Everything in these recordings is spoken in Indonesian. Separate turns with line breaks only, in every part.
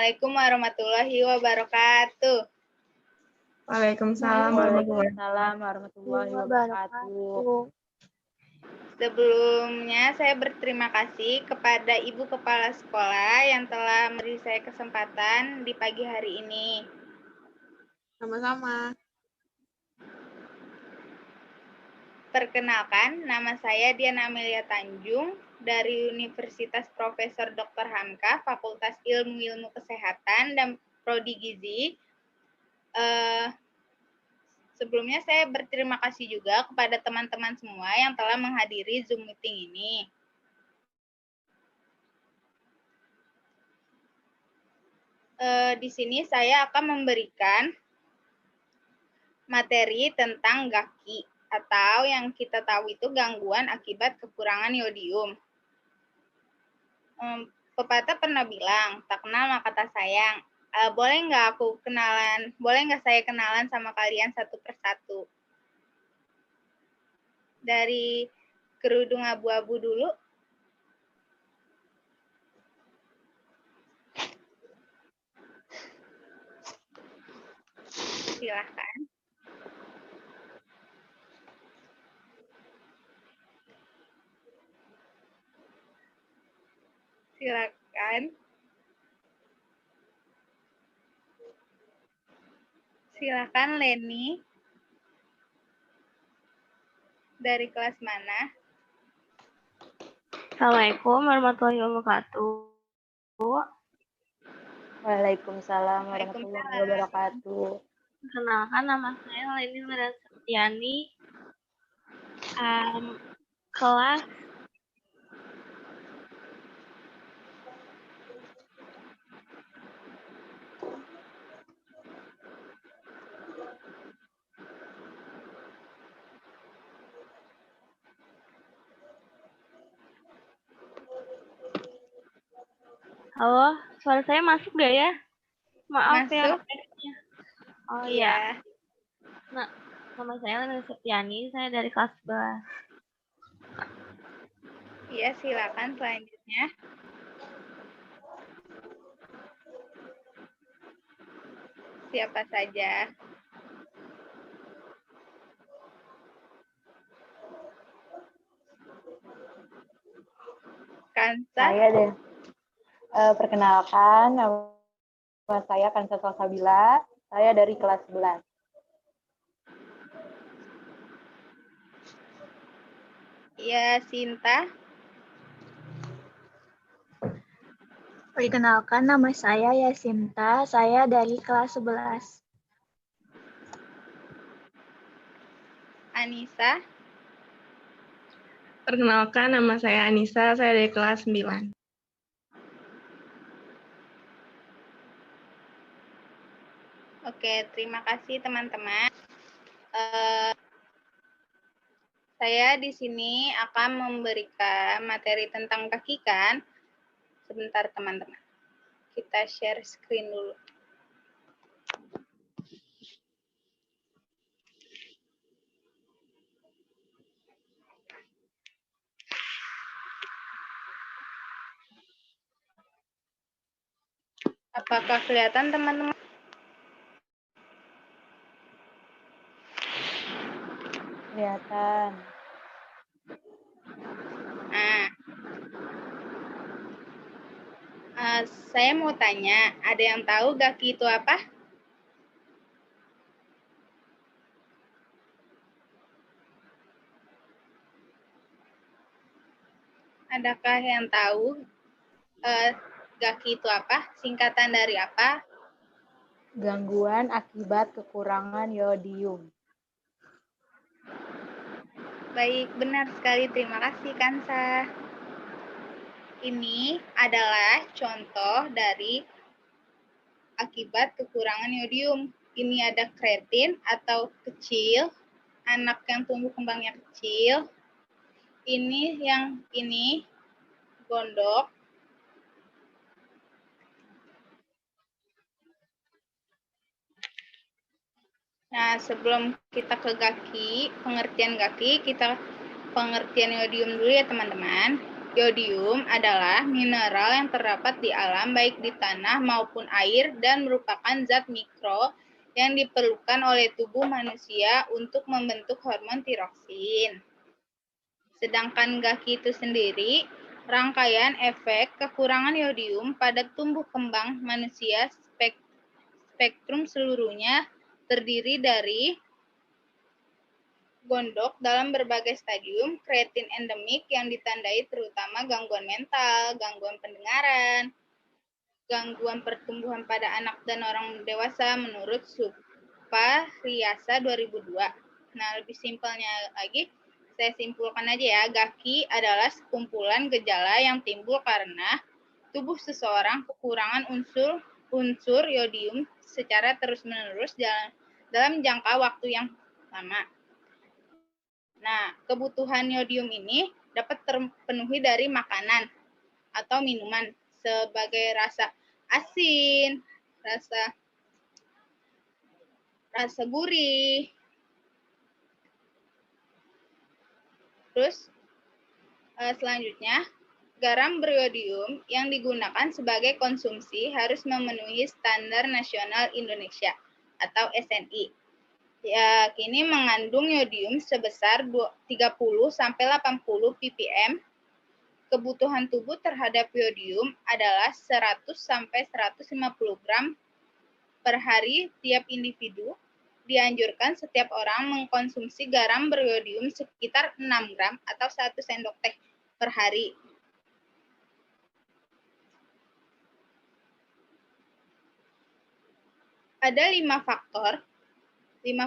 Assalamualaikum warahmatullahi wabarakatuh.
Waalaikumsalam
warahmatullahi wabarakatuh.
Sebelumnya saya berterima kasih kepada Ibu Kepala Sekolah yang telah memberi saya kesempatan di pagi hari ini.
Sama-sama.
Perkenalkan, nama saya Diana Amelia Tanjung dari Universitas Profesor Dr. Hamka, Fakultas Ilmu Kesehatan dan Prodi Gizi. Sebelumnya saya berterima kasih juga kepada teman-teman semua yang telah menghadiri Zoom meeting ini. Di sini saya akan memberikan materi tentang GAKI atau yang kita tahu itu gangguan akibat kekurangan yodium. Pepatah pernah bilang, tak kenal maka tak sayang. Boleh nggak saya kenalan sama kalian satu persatu? Dari kerudung abu-abu dulu. Silahkan. Silakan Leni. Dari kelas mana?
Assalamualaikum warahmatullahi wabarakatuh.
Waalaikumsalam warahmatullahi wabarakatuh.
Perkenalkan, nama saya Leni Septiani. Kelas Halo, suara saya masuk gak ya? Maaf
masuk.
Ya. Oh
iya.
Nah, nama saya Leni Septiani, saya dari kelas 11.
Iya, silakan selanjutnya. Siapa saja? Kansa?
Saya deh. Perkenalkan, nama saya Kansa Salsabila. Saya dari kelas 11.
Iya, Sinta.
Perkenalkan, nama saya Yasinta, saya dari kelas 11.
Anissa.
Perkenalkan, nama saya Anissa, saya dari kelas 9.
Oke, terima kasih teman-teman. Saya di sini akan memberikan materi tentang kaki kan. Sebentar teman-teman. Kita share screen dulu. Apakah kelihatan teman-teman?
Kelihatan.
Saya mau tanya, ada yang tahu GAKI itu apa? Adakah yang tahu GAKI itu apa? Singkatan dari apa?
Gangguan akibat kekurangan yodium.
Baik, benar sekali. Terima kasih, Kansa. Ini adalah contoh dari akibat kekurangan yodium. Ini ada kreatin atau kecil, anak yang tumbuh kembangnya kecil. Ini gondok. Nah, sebelum kita ke GAKI, pengertian GAKI, kita pengertian yodium dulu ya teman-teman. Yodium adalah mineral yang terdapat di alam baik di tanah maupun air dan merupakan zat mikro yang diperlukan oleh tubuh manusia untuk membentuk hormon tiroksin. Sedangkan GAKI itu sendiri rangkaian efek kekurangan yodium pada tumbuh kembang manusia. Spektrum seluruhnya terdiri dari gondok dalam berbagai stadium, kreatin endemik yang ditandai terutama gangguan mental, gangguan pendengaran, gangguan pertumbuhan pada anak dan orang dewasa menurut Supariasa 2002. Nah, lebih simpelnya lagi, saya simpulkan aja ya, GAKI adalah sekumpulan gejala yang timbul karena tubuh seseorang kekurangan unsur yodium secara terus-menerus dalam jangka waktu yang lama. Nah, kebutuhan yodium ini dapat terpenuhi dari makanan atau minuman sebagai rasa asin, rasa gurih. Terus selanjutnya, garam beriodium yang digunakan sebagai konsumsi harus memenuhi standar nasional Indonesia atau SNI. Yakini mengandung yodium sebesar 30–80 ppm. Kebutuhan tubuh terhadap yodium adalah 100–150 gram per hari tiap individu. Dianjurkan setiap orang mengkonsumsi garam beriodium sekitar 6 gram atau 1 sendok teh per hari. Ada 5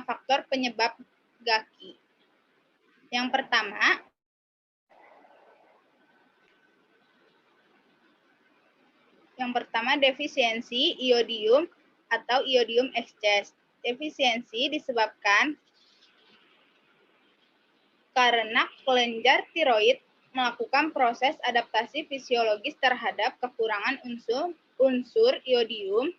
faktor penyebab GAKI. Yang pertama defisiensi iodium atau iodium excess. Defisiensi disebabkan karena kelenjar tiroid melakukan proses adaptasi fisiologis terhadap kekurangan unsur iodium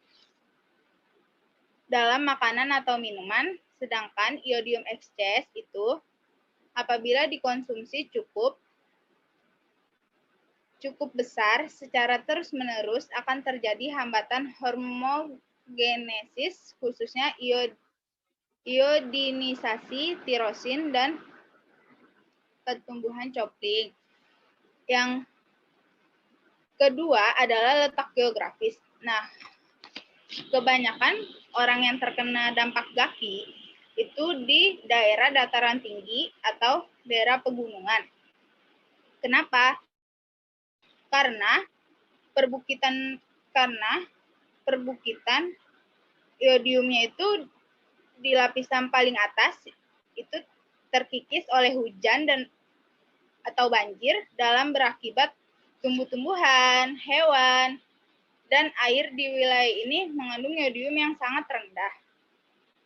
dalam makanan atau minuman, sedangkan iodium excess itu apabila dikonsumsi cukup besar secara terus-menerus akan terjadi hambatan hormogenesis, khususnya iodinisasi tirosin dan pertumbuhan copling. Yang kedua adalah letak geografis. Nah, kebanyakan orang yang terkena dampak GAKI itu di daerah dataran tinggi atau daerah pegunungan. Kenapa? Karena perbukitan iodiumnya itu di lapisan paling atas itu terkikis oleh hujan atau banjir dalam berakibat tumbuh-tumbuhan, hewan, dan air di wilayah ini mengandung yodium yang sangat rendah.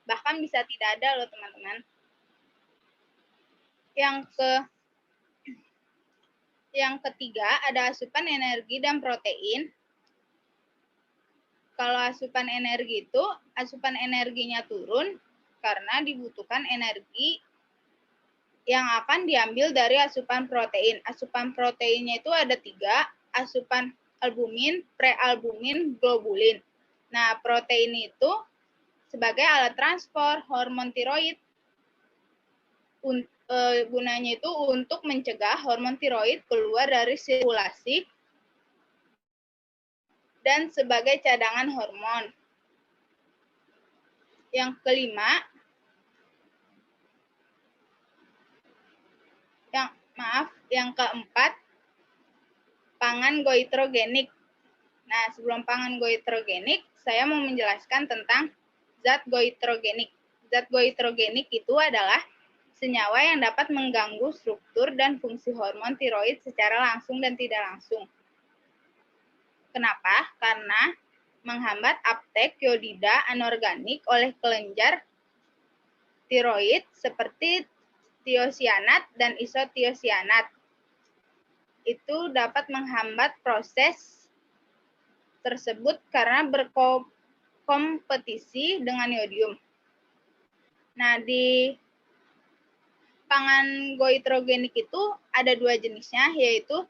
Bahkan bisa tidak ada loh teman-teman. Yang ketiga ada asupan energi dan protein. Kalau asupan energi itu, asupan energinya turun karena dibutuhkan energi yang akan diambil dari asupan protein. Asupan proteinnya itu ada 3, asupan albumin, prealbumin, globulin. Nah, protein itu sebagai alat transport hormon tiroid. Gunanya itu untuk mencegah hormon tiroid keluar dari sirkulasi dan sebagai cadangan hormon. Yang keempat, pangan goitrogenik. Nah, sebelum pangan goitrogenik, saya mau menjelaskan tentang zat goitrogenik. Zat goitrogenik itu adalah senyawa yang dapat mengganggu struktur dan fungsi hormon tiroid secara langsung dan tidak langsung. Kenapa? Karena menghambat uptake iodida anorganik oleh kelenjar tiroid seperti tiosianat dan isotiosianat. Itu dapat menghambat proses tersebut karena berkompetisi dengan yodium. Nah, di pangan goitrogenik itu ada 2 jenisnya, yaitu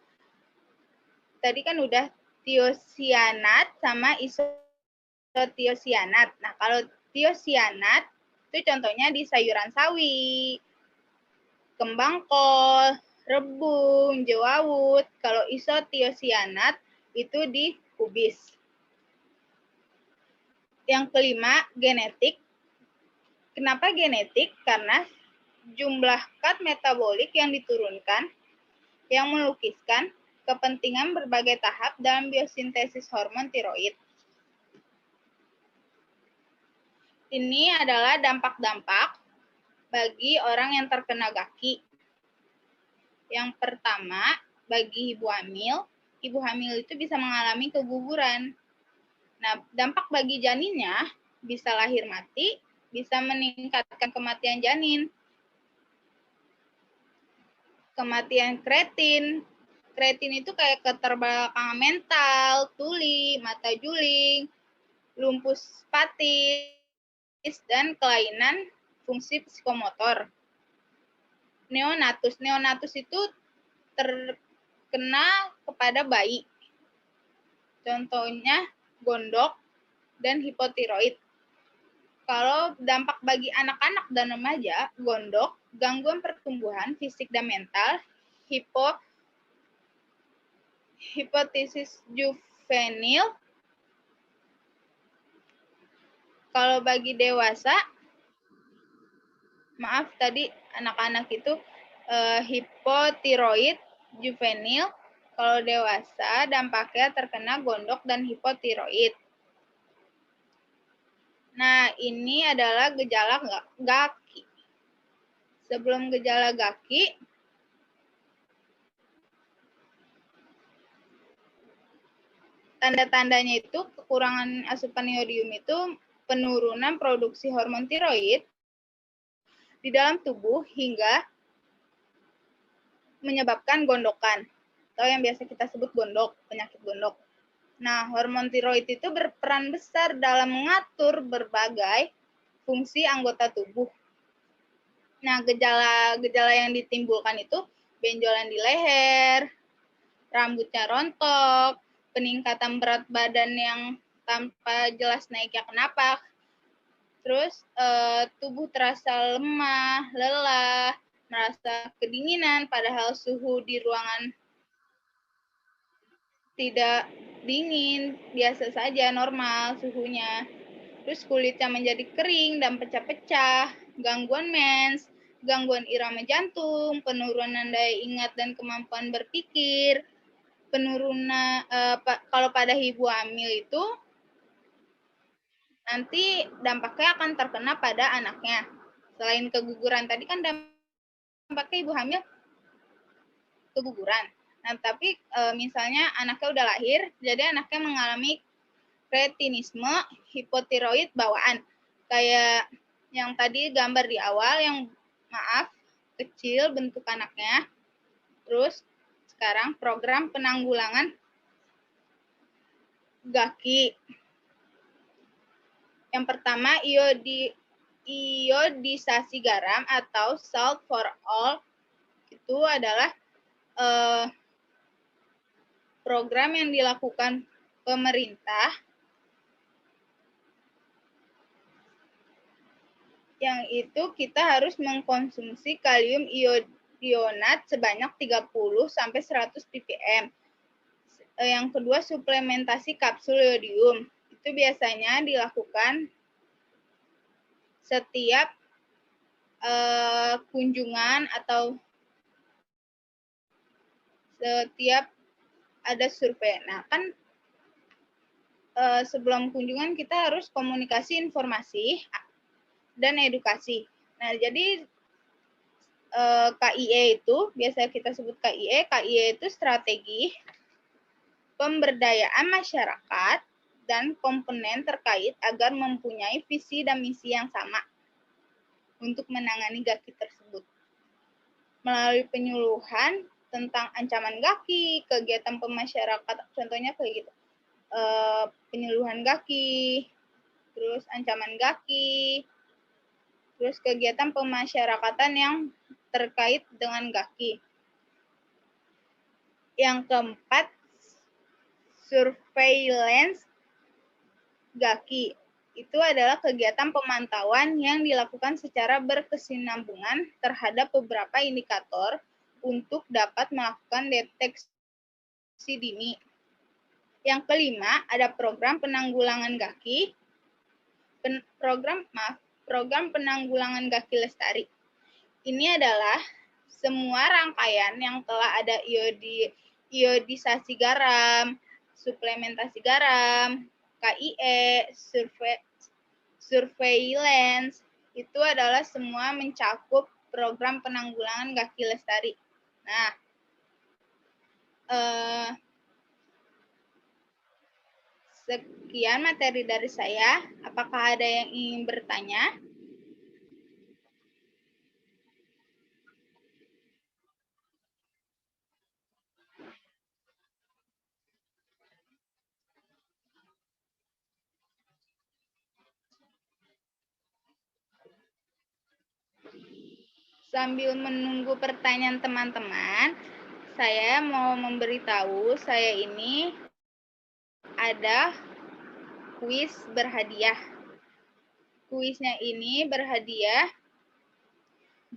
tadi kan udah tiosianat sama isotiosianat. Nah, kalau tiosianat itu contohnya di sayuran sawi, kembang kol, rebung, jewawut. Kalau isotiosianat itu di kubis. Yang kelima, genetik. Kenapa genetik? Karena jumlah kat metabolik yang diturunkan yang melukiskan kepentingan berbagai tahap dalam biosintesis hormon tiroid. Ini adalah dampak-dampak bagi orang yang terkena gaki. Yang pertama, bagi ibu hamil itu bisa mengalami keguguran. Nah, dampak bagi janinnya bisa lahir mati, bisa meningkatkan kematian janin. Kematian kreatin. Kreatin itu kayak keterbelakangan mental, tuli, mata juling, lumpuh spatis, dan kelainan fungsi psikomotor. Neonatus. Neonatus itu terkena kepada bayi. Contohnya gondok dan hipotiroid. Kalau dampak bagi anak-anak dan remaja, gondok, gangguan pertumbuhan fisik dan mental, hipotisis juvenil. Kalau bagi dewasa, maaf tadi anak-anak itu hipotiroid juvenil. Kalau dewasa dampaknya terkena gondok dan hipotiroid. Nah, ini adalah gejala gaki. Sebelum gejala gaki, tanda-tandanya itu kekurangan asupan iodium itu penurunan produksi hormon tiroid di dalam tubuh hingga menyebabkan gondokan, atau yang biasa kita sebut gondok, penyakit gondok. Nah, hormon tiroid itu berperan besar dalam mengatur berbagai fungsi anggota tubuh. Nah, gejala-gejala yang ditimbulkan itu benjolan di leher, rambutnya rontok, peningkatan berat badan yang tanpa jelas naiknya kenapa, terus tubuh terasa lemah, lelah, merasa kedinginan, padahal suhu di ruangan tidak dingin, biasa saja, normal suhunya. Terus kulitnya menjadi kering dan pecah-pecah, gangguan mens, gangguan irama jantung, penurunan daya ingat dan kemampuan berpikir, penurunan kalau pada ibu hamil itu nanti dampaknya akan terkena pada anaknya. Selain keguguran tadi kan dampaknya ibu hamil keguguran. Nah, tapi misalnya anaknya udah lahir, jadi anaknya mengalami kretinisme, hipotiroid bawaan. Kayak yang tadi gambar di awal, yang maaf, kecil bentuk anaknya. Terus sekarang program penanggulangan gaki. Yang pertama, iodisasi garam atau salt for all. Itu adalah program yang dilakukan pemerintah yang itu kita harus mengkonsumsi kalium iodionat sebanyak 30 sampai 100 ppm. Yang kedua, suplementasi kapsul iodium. Itu biasanya dilakukan setiap kunjungan atau setiap ada survei. Nah, kan sebelum kunjungan kita harus komunikasi informasi dan edukasi. Nah, jadi KIE itu, biasa kita sebut KIE itu strategi pemberdayaan masyarakat dan komponen terkait agar mempunyai visi dan misi yang sama untuk menangani gaki tersebut. Melalui penyuluhan tentang ancaman gaki, kegiatan pemasyarakatan, contohnya kayak gitu, penyuluhan gaki, terus ancaman gaki, terus kegiatan pemasyarakatan yang terkait dengan gaki. Yang keempat, surveillance GAKI. Itu adalah kegiatan pemantauan yang dilakukan secara berkesinambungan terhadap beberapa indikator untuk dapat melakukan deteksi dini. Yang kelima, ada program penanggulangan GAKI. Program penanggulangan GAKI lestari. Ini adalah semua rangkaian yang telah ada iodisasi garam, suplementasi garam, KIE, surveillance, itu adalah semua mencakup program penanggulangan GAKI lestari. Nah, sekian materi dari saya. Apakah ada yang ingin bertanya? Sambil menunggu pertanyaan teman-teman, saya mau memberitahu saya ini ada kuis berhadiah. Kuisnya ini berhadiah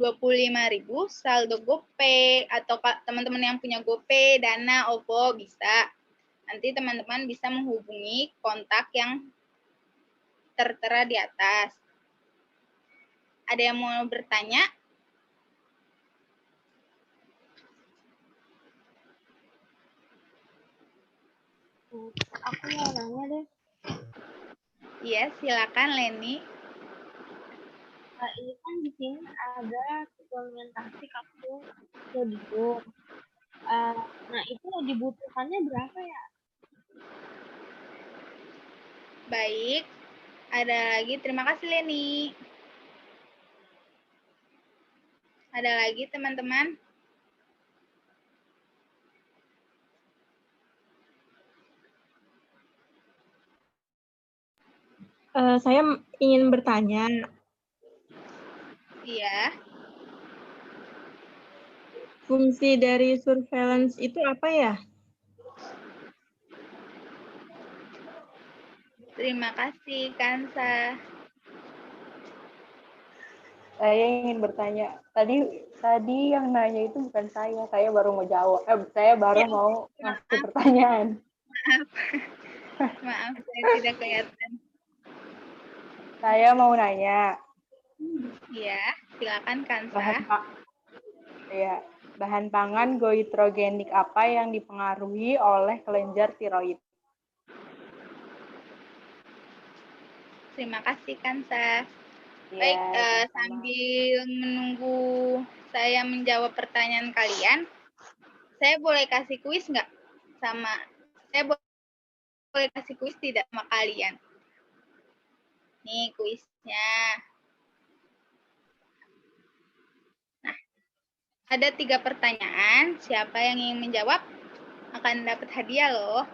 25.000 saldo GoPay, atau teman-teman yang punya GoPay, Dana, OVO bisa. Nanti teman-teman bisa menghubungi kontak yang tertera di atas. Ada yang mau bertanya?
Aku mau nanya deh.
Iya, silakan Leni.
Ini kan di sini ada suplementasi kapsul sodium. Nah, itu dibutuhkannya berapa ya?
Baik, ada lagi. Terima kasih Leni. Ada lagi teman-teman?
Saya ingin bertanya.
Iya.
Fungsi dari surveillance itu apa ya?
Terima kasih, Kansa.
Saya ingin bertanya. Tadi yang nanya itu bukan saya. Saya baru mau jawab. Saya baru mau ngasih pertanyaan.
Maaf, saya tidak kelihatan.
Saya mau nanya.
Iya, silakan Kansa.
Bahan pangan goitrogenik apa yang dipengaruhi oleh kelenjar tiroid?
Terima kasih Kansa.
Ya,
Baik, sambil menunggu saya menjawab pertanyaan kalian, saya boleh kasih kuis nggak? Saya boleh kasih kuis tidak sama kalian? Nih kuisnya. Nah, ada 3 pertanyaan. Siapa yang ingin menjawab akan dapat hadiah loh.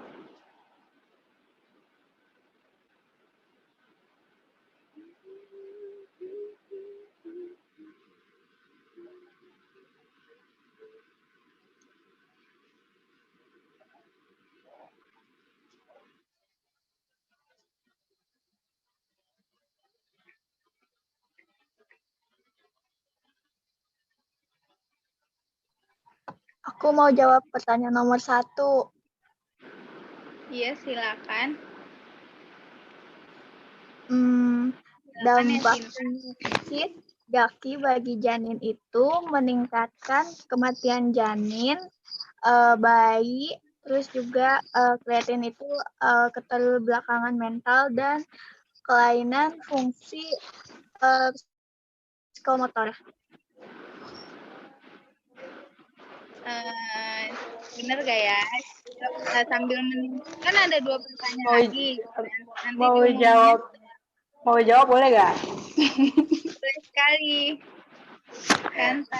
Aku mau jawab pertanyaan nomor 1.
Iya, silakan.
Dampak penyakit GAKI bagi janin itu meningkatkan kematian janin, bayi, terus juga kreatin itu keterbelakangan mental dan kelainan fungsi psikomotor.
Bener gak ya? Sambil menunggu, kan ada 2 pertanyaan lagi. Nanti
mau jawab boleh gak?
Boleh sekali. Kansa.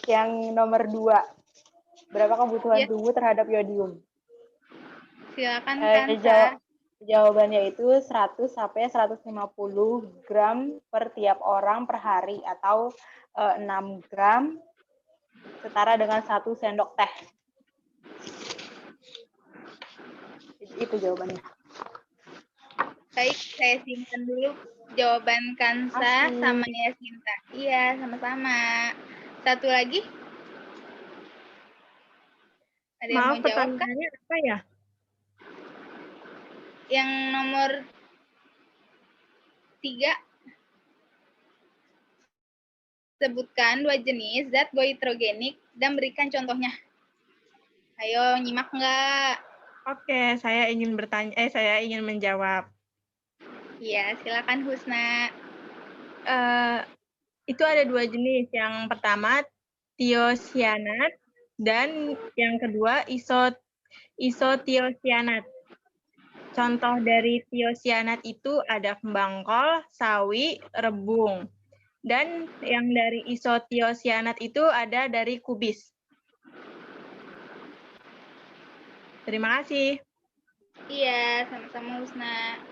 Yang nomor 2. Berapa kebutuhan tubuh terhadap yodium?
Silakan Kansa.
Jawabannya itu 100 sampai 150 gram per tiap orang per hari, atau 6 gram setara dengan 1 sendok teh. itu jawabannya.
Baik, saya simpan dulu jawaban Kansa
Asik.
sama Yasinta. Iya, sama-sama. Satu lagi? Ada yang
Maaf,
mau jawab, Kak?
pertanyaannya apa ya?
Yang nomor 3. Sebutkan 2 jenis zat goitrogenik dan berikan contohnya. Ayo, nyimak nggak?
Oke, saya ingin menjawab.
Iya, silakan Husna.
Itu ada 2 jenis. Yang pertama tiosianat dan yang kedua isotiosianat. Contoh dari tiosianat itu ada kembang kol, sawi, rebung. Dan yang dari isotiosianat itu ada dari kubis. Terima kasih.
Iya, sama-sama Husna.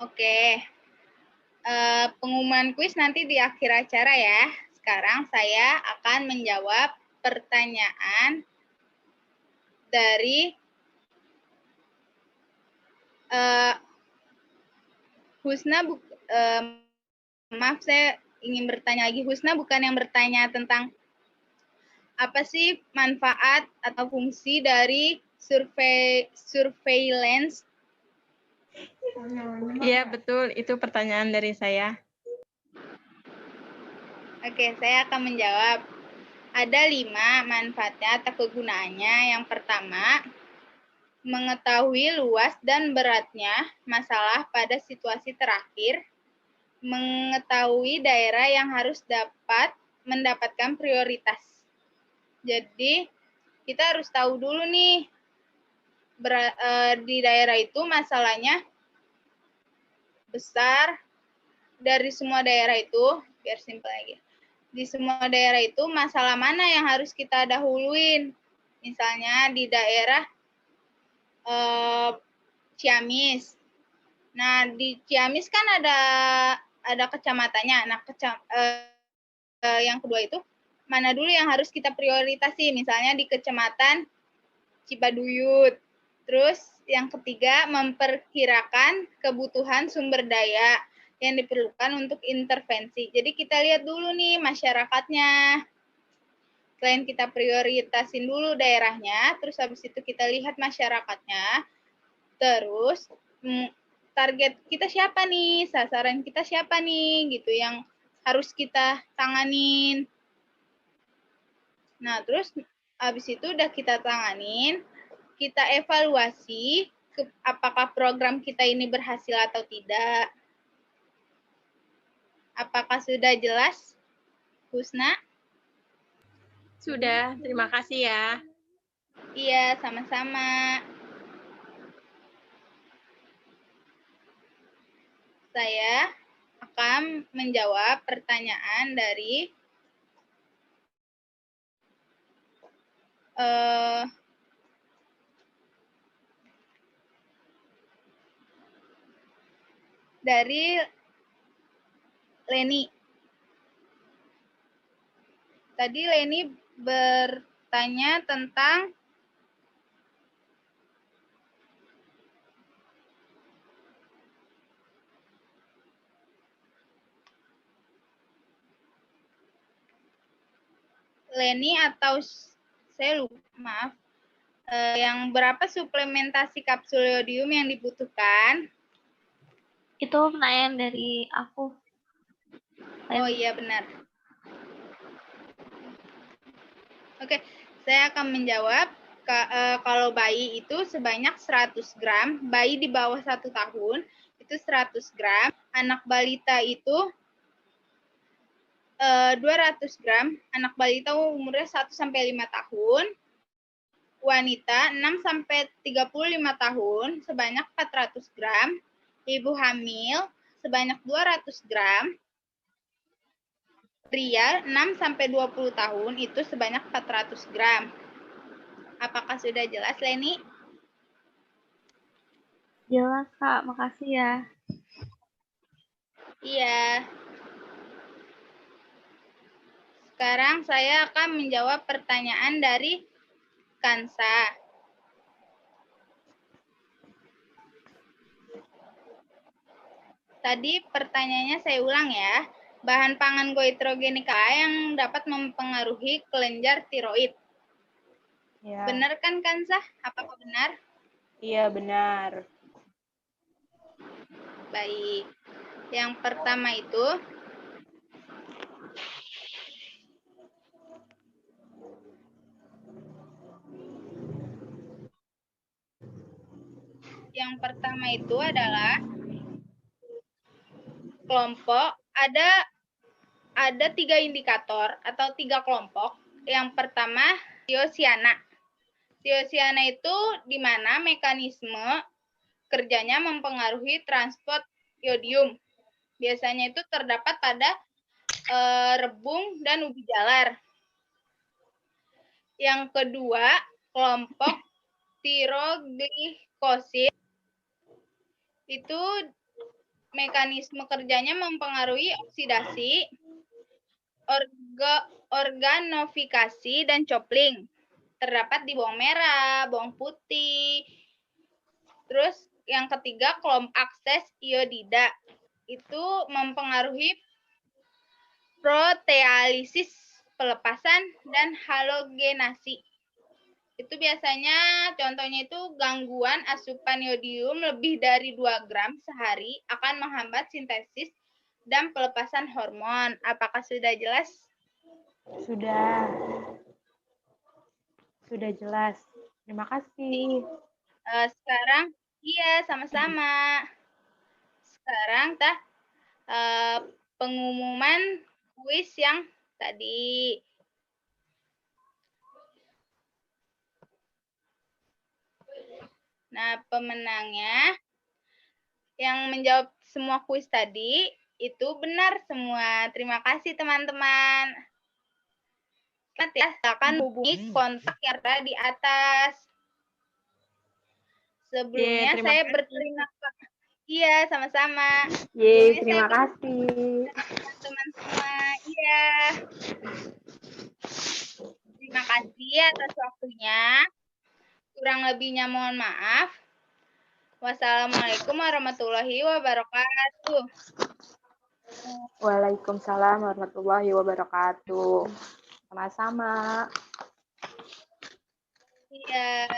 Oke. Pengumuman kuis nanti di akhir acara ya. Sekarang saya akan menjawab pertanyaan dari Husna. Maaf, saya ingin bertanya lagi. Husna bukan yang bertanya tentang apa sih manfaat atau fungsi dari surveillance?
Iya, betul. Itu pertanyaan dari saya.
Oke, saya akan menjawab. Ada 5 manfaatnya atau kegunaannya. Yang pertama, mengetahui luas dan beratnya masalah pada situasi terakhir, mengetahui daerah yang harus mendapatkan prioritas. Jadi, kita harus tahu dulu nih, di daerah itu masalahnya besar. Dari semua daerah itu, biar simpel lagi. Di semua daerah itu masalah mana yang harus kita dahuluin? Misalnya di daerah Ciamis. Nah, di Ciamis kan ada kecamatannya. Nah, yang kedua itu mana dulu yang harus kita prioritasi? Misalnya di Kecamatan Cibaduyut. Terus yang ketiga, memperkirakan kebutuhan sumber daya yang diperlukan untuk intervensi. Jadi kita lihat dulu nih masyarakatnya. Selain kita prioritasin dulu daerahnya, terus habis itu kita lihat masyarakatnya. Terus target kita siapa nih? Sasaran kita siapa nih? Gitu yang harus kita tanganin. Nah, terus habis itu udah kita tanganin, kita evaluasi apakah program kita ini berhasil atau tidak. Apakah sudah jelas, Husna?
Sudah, terima kasih ya.
Iya, sama-sama. Saya akan menjawab pertanyaan dari Leni. Tadi Leni bertanya tentang Leni atau saya lupa, maaf. Yang berapa suplementasi kapsul yodium yang dibutuhkan?
Itu pertanyaan dari aku.
Oh iya, benar. Oke, saya akan menjawab. Kalau bayi itu sebanyak 100 gram, bayi di bawah 1 tahun itu 100 gram, anak balita itu 200 gram, anak balita umurnya 1-5 tahun, wanita 6-35 tahun sebanyak 400 gram, ibu hamil sebanyak 200 gram, pria 6-20 tahun itu sebanyak 400 gram. Apakah sudah jelas, Leni?
Jelas, Kak. Makasih ya.
Iya. Sekarang saya akan menjawab pertanyaan dari Kansa. Tadi pertanyaannya saya ulang ya. Bahan pangan goitrogenik apa yang dapat mempengaruhi kelenjar tiroid?
Ya.
Benar kan, Kansa? Apakah benar?
Iya, benar.
Baik. Yang pertama itu adalah kelompok ada 3 indikator atau 3 kelompok. Yang pertama tiosyana. Tiosyana itu di mana mekanisme kerjanya mempengaruhi transport yodium. Biasanya itu terdapat pada rebung dan ubi jalar. Yang kedua, kelompok tiroglikosid itu mekanisme kerjanya mempengaruhi oksidasi, organofikasi, dan copling. Terdapat di bawang merah, bawang putih. Terus yang ketiga, kelompok akses iodida. Itu mempengaruhi proteolisis, pelepasan, dan halogenasi. Itu biasanya contohnya itu gangguan asupan yodium lebih dari 2 gram sehari akan menghambat sintesis dan pelepasan hormon. Apakah sudah jelas?
Sudah jelas. Terima kasih.
Sekarang, iya sama-sama. Sekarang pengumuman kuis yang tadi. Nah, pemenangnya yang menjawab semua kuis tadi itu benar semua. Terima kasih teman-teman. Nanti akan hubungi kontak yang ada di atas. Sebelumnya saya berterima kasih. Iya, sama-sama.
Yeay, terima kasih.
Teman-teman semua. Iya. Terima kasih atas waktunya. Kurang lebihnya mohon maaf. Wassalamualaikum warahmatullahi wabarakatuh.
Waalaikumsalam warahmatullahi wabarakatuh. Sama-sama.
Iya.